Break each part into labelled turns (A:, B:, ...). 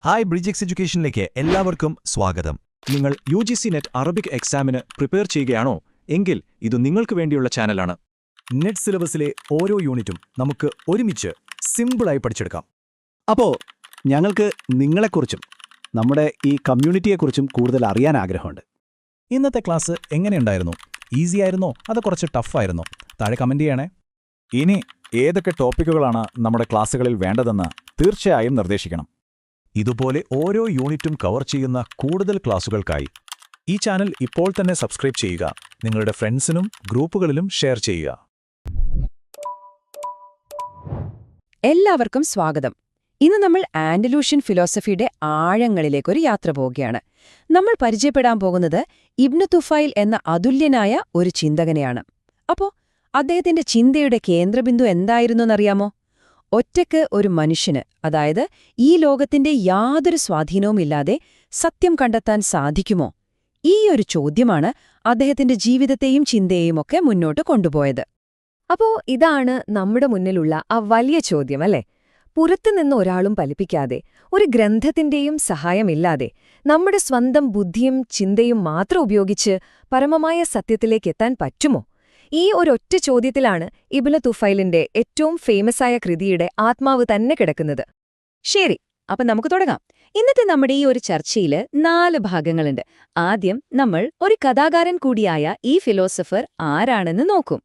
A: Hi bridge എഡ്യൂക്കേഷനിലേക്ക് എല്ലാവർക്കും സ്വാഗതം.
B: നിങ്ങൾ UGC നെറ്റ് അറബിക് എക്സാമിന് പ്രിപ്പയർ ചെയ്യുകയാണോ എങ്കിൽ ഇത് നിങ്ങൾക്ക് വേണ്ടിയുള്ള ചാനലാണ്.
A: നെറ്റ് സിലബസിലെ ഓരോ യൂണിറ്റും നമുക്ക് ഒരുമിച്ച് സിമ്പിളായി പഠിച്ചെടുക്കാം.
C: അപ്പോൾ ഞങ്ങൾക്ക് നിങ്ങളെക്കുറിച്ചും നമ്മുടെ ഈ കമ്മ്യൂണിറ്റിയെക്കുറിച്ചും കൂടുതൽ അറിയാൻ ആഗ്രഹമുണ്ട്.
A: ഇന്നത്തെ ക്ലാസ് എങ്ങനെയുണ്ടായിരുന്നു? ഈസി ആയിരുന്നോ അതോ കുറച്ച് ടഫായിരുന്നോ? താഴെ കമന്റ് ചെയ്യണേ.
B: ഇനി ഏതൊക്കെ ടോപ്പിക്കുകളാണ് നമ്മുടെ ക്ലാസ്സുകളിൽ വേണ്ടതെന്ന് തീർച്ചയായും നിർദ്ദേശിക്കണം.
A: ഇതുപോലെ ഓരോ യൂണിറ്റും കവർ ചെയ്യുന്ന കൂടുതൽ ക്ലാസുകൾക്കായി
B: ഈ ചാനൽ ഇപ്പോൾ തന്നെ സബ്സ്ക്രൈബ് ചെയ്യുക.
A: നിങ്ങളുടെ ഫ്രണ്ട്സിനും ഗ്രൂപ്പുകളിലും ഷെയർ ചെയ്യുക.
D: എല്ലാവർക്കും സ്വാഗതം. ഇന്ന് നമ്മൾ ആൻഡലൂഷ്യൻ ഫിലോസഫിയുടെ ആഴങ്ങളിലേക്കൊരു യാത്ര പോവുകയാണ്. നമ്മൾ പരിചയപ്പെടാൻ പോകുന്നത് ഇബ്നു തുഫൈൽ എന്ന അതുല്യനായ ഒരു ചിന്തകനെയാണ്. അപ്പോ അദ്ദേഹത്തിന്റെ ചിന്തയുടെ കേന്ദ്രബിന്ദു എന്തായിരുന്നെന്നറിയാമോ? ഒറ്റയ്ക്ക് ഒരു മനുഷ്യന്, അതായത് ഈ ലോകത്തിന്റെ യാതൊരു സ്വാധീനവുമില്ലാതെ സത്യം കണ്ടെത്താൻ സാധിക്കുമോ? ഈ ഒരു ചോദ്യമാണ് അദ്ദേഹത്തിന്റെ ജീവിതത്തെയും ചിന്തയെയും ഒക്കെ മുന്നോട്ട് കൊണ്ടുപോയത്.
E: അപ്പോ ഇതാണ് നമ്മുടെ മുന്നിലുള്ള ആ വലിയ ചോദ്യം, അല്ലേ? പുറത്തുനിന്ന് ഒരാളും ഫലിപ്പിക്കാതെ, ഒരു ഗ്രന്ഥത്തിന്റെയും സഹായമില്ലാതെ, നമ്മുടെ സ്വന്തം ബുദ്ധിയും ചിന്തയും മാത്രം ഉപയോഗിച്ച് പരമമായ സത്യത്തിലേക്കെത്താൻ പറ്റുമോ? ഈ ഒരൊറ്റ ചോദ്യത്തിലാണ് ഇബ്നു തുഫൈലിന്റെ ഏറ്റവും ഫേമസായ കൃതിയുടെ ആത്മാവ് തന്നെ കിടക്കുന്നത്. ശരി, അപ്പൊ നമുക്ക് തുടങ്ങാം. ഇന്നത്തെ നമ്മുടെ ഈ ഒരു ചർച്ചയില് 4 ഭാഗങ്ങളുണ്ട്. ആദ്യം നമ്മൾ ഒരു കഥാകാരൻ കൂടിയായ ഈ ഫിലോസഫർ ആരാണെന്ന് നോക്കും.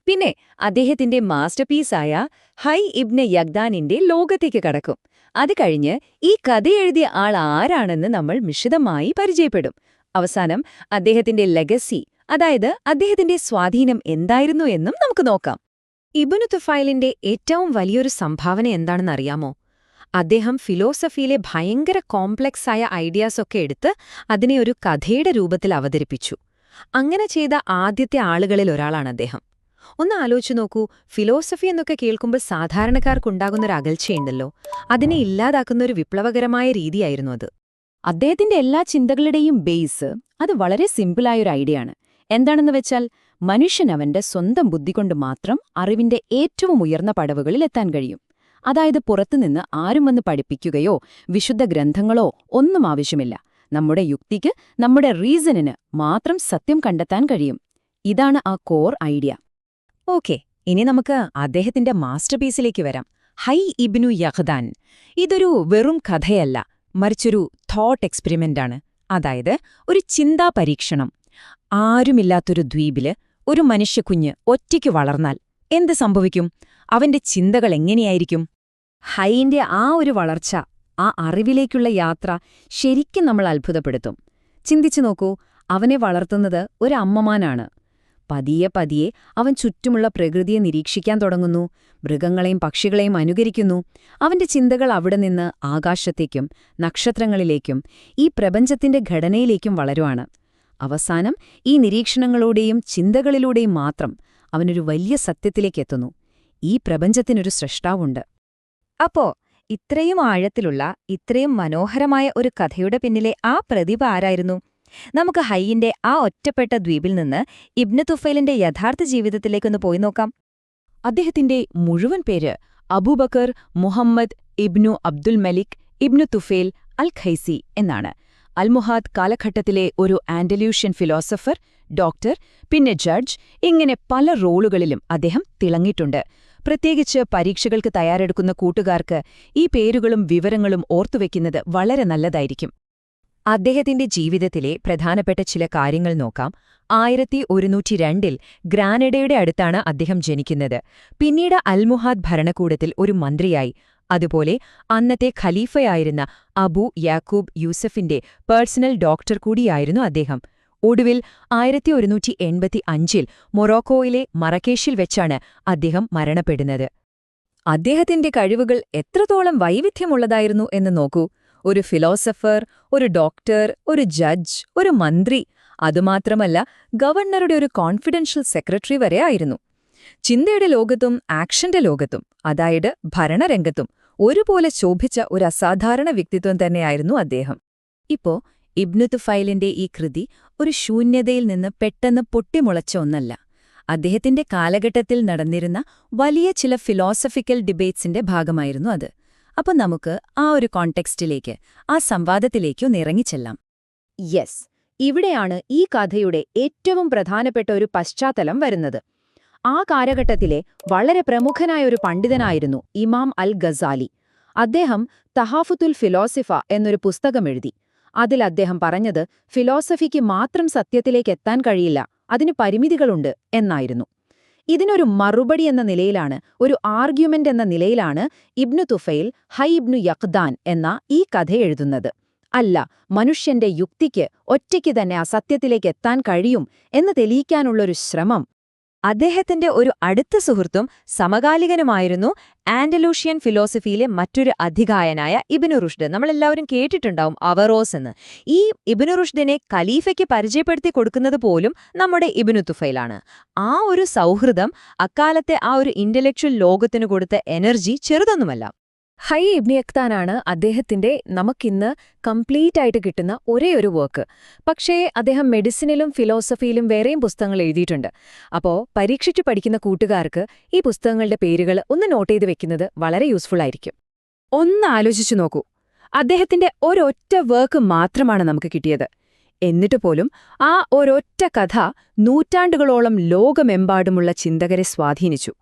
E: പിന്നെ അദ്ദേഹത്തിന്റെ മാസ്റ്റർപീസായ ഹൈ ഇബ്നെ യഖ്ദാനിന്റെ ലോകത്തേക്ക് കടക്കും. അത് കഴിഞ്ഞ് ഈ കഥ എഴുതിയ ആൾ ആരാണെന്ന് നമ്മൾ വിശദമായി പരിചയപ്പെടും. അവസാനം അദ്ദേഹത്തിന്റെ ലെഗസി, അതായത് അദ്ദേഹത്തിന്റെ സ്വാധീനം എന്തായിരുന്നു എന്നും നമുക്ക് നോക്കാം. ഇബ്നു തുഫൈലിന്റെ ഏറ്റവും വലിയൊരു സംഭാവന എന്താണെന്നറിയാമോ? അദ്ദേഹം ഫിലോസഫിയിലെ ഭയങ്കര കോംപ്ലക്സായ ഐഡിയാസൊക്കെ എടുത്ത് അതിനെ ഒരു കഥയുടെ രൂപത്തിൽ അവതരിപ്പിച്ചു. അങ്ങനെ ചെയ്ത ആദ്യത്തെ ആളുകളിൽ ഒരാളാണ് അദ്ദേഹം. ഒന്ന് ആലോചിച്ചു നോക്കൂ, ഫിലോസഫി എന്നൊക്കെ കേൾക്കുമ്പോൾ സാധാരണക്കാർക്കുണ്ടാകുന്നൊരു അകൽച്ചയുണ്ടല്ലോ, അതിനെ ഇല്ലാതാക്കുന്നൊരു വിപ്ലവകരമായ രീതിയായിരുന്നു അത്. അദ്ദേഹത്തിന്റെ എല്ലാ ചിന്തകളുടെയും ബേസ് അത് വളരെ സിമ്പിളായൊരു ഐഡിയയാണ്. എന്താണെന്ന് വെച്ചാൽ, മനുഷ്യനവന്റെ സ്വന്തം ബുദ്ധി കൊണ്ട് മാത്രം അറിവിന്റെ ഏറ്റവും ഉയർന്ന പടവുകളിൽ എത്താൻ കഴിയും. അതായത് പുറത്തുനിന്ന് ആരും വന്ന് പഠിപ്പിക്കുകയോ വിശുദ്ധ ഗ്രന്ഥങ്ങളോ ഒന്നും ആവശ്യമില്ല. നമ്മുടെ യുക്തിക്ക്, നമ്മുടെ റീസണിന് മാത്രം സത്യം കണ്ടെത്താൻ കഴിയും. ഇതാണ് ആ കോർ ഐഡിയ. ഓക്കെ, ഇനി നമുക്ക് അദ്ദേഹത്തിന്റെ മാസ്റ്റർപീസിലേക്ക് വരാം. ഹൈ ഇബ്നു യഖ്ദാൻ. ഇതൊരു വെറും കഥയല്ല, മറിച്ചൊരു തോട്ട് എക്സ്പെരിമെന്റാണ്. അതായത് ഒരു ചിന്താ പരീക്ഷണം. ആരുമില്ലാത്തൊരു ദ്വീപില് ഒരു മനുഷ്യക്കുഞ്ഞ് ഒറ്റയ്ക്ക് വളർന്നാൽ എന്ത് സംഭവിക്കും? അവന്റെ ചിന്തകൾ എങ്ങനെയായിരിക്കും? ഹൈന്റെ ആ ഒരു വളർച്ച, ആ അറിവിലേക്കുള്ള യാത്ര ശരിക്കും നമ്മൾ അത്ഭുതപ്പെടുത്തും. ചിന്തിച്ചു നോക്കൂ, അവനെ വളർത്തുന്നത് ഒരു അമ്മമാനാണ്. പതിയെ പതിയെ അവൻ ചുറ്റുമുള്ള പ്രകൃതിയെ നിരീക്ഷിക്കാൻ തുടങ്ങുന്നു, മൃഗങ്ങളെയും പക്ഷികളെയും അനുകരിക്കുന്നു. അവന്റെ ചിന്തകൾ അവിടെ നിന്ന് ആകാശത്തേക്കും നക്ഷത്രങ്ങളിലേക്കും ഈ പ്രപഞ്ചത്തിന്റെ ഘടനയിലേക്കും വളരുവാണ്. അവസാനം ഈ നിരീക്ഷണങ്ങളോടെയും ചിന്തകളിലൂടെയും മാത്രം അവനൊരു വലിയ സത്യത്തിലേക്കെത്തുന്നു. ഈ പ്രപഞ്ചത്തിനൊരു സ്രഷ്ടാവുണ്ട്. അപ്പോ ഇത്രയും ആഴത്തിലുള്ള, ഇത്രയും മനോഹരമായ ഒരു കഥയുടെ പിന്നിലെ ആ പ്രതിഭ ആരായിരുന്നു? നമുക്ക് ഹൈയിന്റെ ആ ഒറ്റപ്പെട്ട ദ്വീപിൽ നിന്ന് ഇബ്നു തുഫൈലിന്റെ യഥാർത്ഥ ജീവിതത്തിലേക്കൊന്ന് പോയി നോക്കാം.
D: അദ്ദേഹത്തിന്റെ മുഴുവൻ പേര് അബൂബക്കർ മുഹമ്മദ് ഇബ്നു അബ്ദുൽ മലിക് ഇബ്നു തുഫൈൽ അൽ ഖൈസി എന്നാണ്. അൽമുഹാദ് കാലഘട്ടത്തിലെ ഒരു ആൻഡലൂഷ്യൻ ഫിലോസഫർ, ഡോക്ടർ, പിന്നെ ജഡ്ജ്, ഇങ്ങനെ പല റോളുകളിലും അദ്ദേഹം തിളങ്ങിയിട്ടുണ്ട്. പ്രത്യേകിച്ച് പരീക്ഷകൾക്ക് തയ്യാറെടുക്കുന്ന കൂട്ടുകാർക്ക് ഈ പേരുകളും വിവരങ്ങളും ഓർത്തുവെക്കുന്നത് വളരെ നല്ലതായിരിക്കും.
E: അദ്ദേഹത്തിന്റെ ജീവിതത്തിലെ പ്രധാനപ്പെട്ട ചില കാര്യങ്ങൾ നോക്കാം. 1102 ഗ്രാനഡയുടെ അടുത്താണ് അദ്ദേഹം ജനിക്കുന്നത്. പിന്നീട് അൽമുഹാദ് ഭരണകൂടത്തിൽ ഒരു മന്ത്രിയായി. അതുപോലെ അന്നത്തെ ഖലീഫയായിരുന്ന അബൂ യാക്കൂബ് യൂസഫിന്റെ പേഴ്സണൽ ഡോക്ടർ കൂടിയായിരുന്നു അദ്ദേഹം. ഒടുവിൽ 1185 മൊറോക്കോയിലെ മറക്കേഷിൽ വെച്ചാണ് അദ്ദേഹം മരണപ്പെടുന്നത്. അദ്ദേഹത്തിന്റെ കഴിവുകൾ എത്രത്തോളം വൈവിധ്യമുള്ളതായിരുന്നു എന്ന് നോക്കൂ. ഒരു ഫിലോസഫർ, ഒരു ഡോക്ടർ, ഒരു ജഡ്ജ്, ഒരു മന്ത്രി, അതുമാത്രമല്ല ഗവർണറുടെ ഒരു കോൺഫിഡൻഷ്യൽ സെക്രട്ടറി വരെ ആയിരുന്നു. ചിന്തയുടെ ലോകത്തും ആക്ഷന്റെ ലോകത്തും, അതായത് ഭരണരംഗത്തും ഒരുപോലെ ശോഭിച്ച ഒരു അസാധാരണ വ്യക്തിത്വം തന്നെയായിരുന്നു അദ്ദേഹം. ഇപ്പോ ഇബ്നു തുഫൈലിന്റെ ഈ കൃതി ഒരു ശൂന്യതയിൽ നിന്ന് പെട്ടെന്ന് പൊട്ടിമുളച്ച ഒന്നല്ല. അദ്ദേഹത്തിന്റെ കാലഘട്ടത്തിൽ നടന്നിരുന്ന വലിയ ചില ഫിലോസഫിക്കൽ ഡിബേറ്റ്സിന്റെ ഭാഗമായിരുന്നു അത്.
F: അപ്പോൾ നമുക്ക് ആ ഒരു കോണ്ടെക്സ്റ്റിലേക്ക്, ആ സംവാദത്തിലേക്ക് ഒന്ന് ഇറങ്ങിച്ചെല്ലാം.
D: യെസ്, ഇവിടെയാണ് ഈ കഥയുടെ ഏറ്റവും പ്രധാനപ്പെട്ട ഒരു പശ്ചാത്തലം വരുന്നത്. ആ കാലഘട്ടത്തിലെ വളരെ പ്രമുഖനായ ഒരു പണ്ഡിതനായിരുന്നു ഇമാം അൽ ഗസാലി. അദ്ദേഹം തഹാഫുത്തുൽ ഫിലോസഫ എന്നൊരു പുസ്തകമെഴുതി. അതിൽ അദ്ദേഹം പറഞ്ഞത് ഫിലോസഫിക്ക് മാത്രം സത്യത്തിലേക്ക് എത്താൻ കഴിയില്ല, അതിന് പരിമിതികളുണ്ട് എന്നായിരുന്നു. ഇതിനൊരു മറുപടി എന്ന നിലയിലാണ്, ഒരു ആർഗ്യുമെന്റ് എന്ന നിലയിലാണ് ഇബ്നു തുഫൈൽ ഹൈ ഇബ്നു യഖ്ദാൻ എന്ന ഈ കഥ എഴുതുന്നത്. അല്ല, മനുഷ്യന്റെ യുക്തിക്ക് ഒറ്റയ്ക്ക് തന്നെ ആ സത്യത്തിലേക്ക് എത്താൻ കഴിയും എന്ന് തെളിയിക്കാനുള്ളൊരു ശ്രമം.
E: അദ്ദേഹത്തിന്റെ ഒരു അടുത്ത സുഹൃത്തും സമകാലികനുമായിരുന്നു ആൻഡലൂഷ്യൻ ഫിലോസഫിയിലെ മറ്റൊരു അധികായനായ ഇബ്നു റുഷ്ദ്. നമ്മളെല്ലാവരും കേട്ടിട്ടുണ്ടാവും അവറോസ് എന്ന്. ഈ ഇബ്നു റുഷ്ദിനെ ഖലീഫയ്ക്ക് പരിചയപ്പെടുത്തി കൊടുക്കുന്നത് പോലും നമ്മുടെ ഇബ്നു തുഫൈലാണ്. ആ ഒരു സൗഹൃദം അക്കാലത്തെ ആ ഒരു ഇന്റലക്ച്വൽ ലോകത്തിനു കൊടുത്ത എനർജി ചെറുതൊന്നുമല്ല. ഹൈ ഇബ്നു യഖ്ദാനാണ് അദ്ദേഹത്തിന്റെ നമുക്കിന്ന് കംപ്ലീറ്റ് ആയിട്ട് കിട്ടുന്ന ഒരേയൊരു വർക്ക്. പക്ഷേ അദ്ദേഹം മെഡിസിനിലും ഫിലോസഫിയിലും വേറെയും പുസ്തകങ്ങൾ എഴുതിയിട്ടുണ്ട്. അപ്പോൾ പരീക്ഷിച്ചു പഠിക്കുന്ന കൂട്ടുകാർക്ക് ഈ പുസ്തകങ്ങളുടെ പേരുകൾ ഒന്ന് നോട്ട് ചെയ്ത് വെക്കുന്നത് വളരെ യൂസ്ഫുൾ ആയിരിക്കും.
D: ഒന്ന് ആലോചിച്ചു നോക്കൂ, അദ്ദേഹത്തിന്റെ ഒരൊറ്റ വർക്ക് മാത്രമാണ് നമുക്ക് കിട്ടിയത്. എന്നിട്ട് പോലും ആ ഒരൊറ്റ കഥ നൂറ്റാണ്ടുകളോളം ലോകമെമ്പാടുമുള്ള ചിന്തകരെ സ്വാധീനിച്ചു.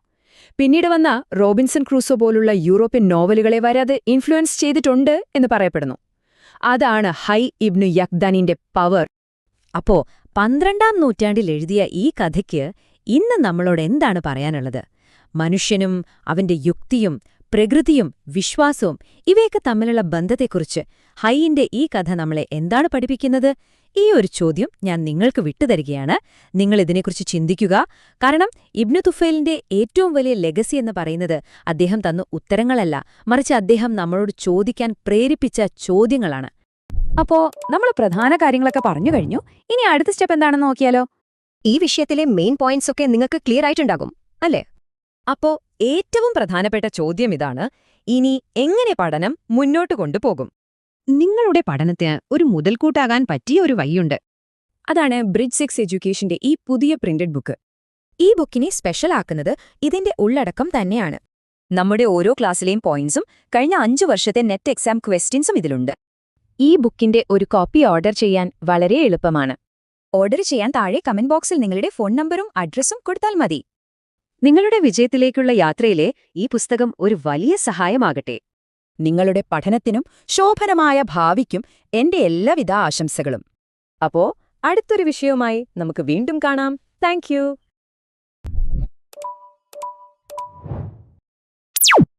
D: പിന്നീട് വന്ന റോബിൻസൺ ക്രൂസോ പോലുള്ള യൂറോപ്യൻ നോവലുകളെ വരെ അത് ഇൻഫ്ലുവൻസ് ചെയ്തിട്ടുണ്ട് എന്ന് പറയപ്പെടുന്നു. അതാണ് ഹൈ ഇബ്നു യഖ്ദാനിന്റെ പവർ.
F: അപ്പോ 12ാം നൂറ്റാണ്ടിൽ എഴുതിയ ഈ കഥയ്ക്ക് ഇന്ന് നമ്മളോട് എന്താണ് പറയാനുള്ളത്? മനുഷ്യനും അവന്റെ യുക്തിയും പ്രകൃതിയും വിശ്വാസവും ഇവയൊക്കെ തമ്മിലുള്ള ബന്ധത്തെക്കുറിച്ച് ഹൈയിന്റെ ഈ കഥ നമ്മളെ എന്താണ് പഠിപ്പിക്കുന്നത്? ഈ ഒരു ചോദ്യം ഞാൻ നിങ്ങൾക്ക് വിട്ടുതരികയാണ്. നിങ്ങൾ ഇതിനെക്കുറിച്ച് ചിന്തിക്കുക. കാരണം ഇബ്നു തുഫൈലിന്റെ ഏറ്റവും വലിയ ലെഗസി എന്ന് പറയുന്നത് അദ്ദേഹം തന്ന ഉത്തരങ്ങളല്ല, മറിച്ച് അദ്ദേഹം നമ്മളോട് ചോദിക്കാൻ പ്രേരിപ്പിച്ച ചോദ്യങ്ങളാണ്.
D: അപ്പോ നമ്മൾ പ്രധാന കാര്യങ്ങളൊക്കെ പറഞ്ഞു കഴിഞ്ഞു. ഇനി അടുത്ത സ്റ്റെപ്പ് എന്താണെന്ന് നോക്കിയാലോ?
E: ഈ വിഷയത്തിലെ മെയിൻ പോയിന്റ്സ് ഒക്കെ നിങ്ങൾക്ക് ക്ലിയർ ആയിട്ടുണ്ടാകും അല്ലേ? അപ്പോ ഏറ്റവും പ്രധാനപ്പെട്ട ചോദ്യം ഇതാണ്: ഇനി എങ്ങനെ പഠനം മുന്നോട്ട് കൊണ്ടുപോകും?
D: നിങ്ങളുടെ പഠനത്തിന് ഒരു മുതൽക്കൂട്ടാകാൻ പറ്റിയ ഒരു വഴിയുണ്ട്. അതാണ് ബ്രിഡ്ജ് 6 എഡ്യൂക്കേഷന്റെ ഈ പുതിയ പ്രിന്റഡ് ബുക്ക്.
F: ഈ ബുക്കിനെ സ്പെഷ്യൽ ആക്കുന്നത് ഇതിന്റെ ഉള്ളടക്കം തന്നെയാണ്. നമ്മുടെ ഓരോ ക്ലാസ്സിലെയും പോയിന്റ്സും കഴിഞ്ഞ 5 വർഷത്തെ നെറ്റ് എക്സാം ക്വസ്റ്റ്യൻസും ഇതിലുണ്ട്.
D: ഈ ബുക്കിന്റെ ഒരു കോപ്പി ഓർഡർ ചെയ്യാൻ വളരെ എളുപ്പമാണ്.
F: ഓർഡർ ചെയ്യാൻ താഴെ കമന്റ് ബോക്സിൽ നിങ്ങളുടെ ഫോൺ നമ്പറും അഡ്രസ്സും കൊടുത്താൽ മതി.
D: നിങ്ങളുടെ വിജയത്തിലേക്കുള്ള യാത്രയിലെ ഈ പുസ്തകം ഒരു വലിയ സഹായമാകട്ടെ. നിങ്ങളുടെ പഠനത്തിനും ശോഭനമായ ഭാവിക്കും എന്റെ എല്ലാവിധ ആശംസകളും. അപ്പോ അടുത്തൊരു വിഷയവുമായി നമുക്ക് വീണ്ടും കാണാം. Thank you.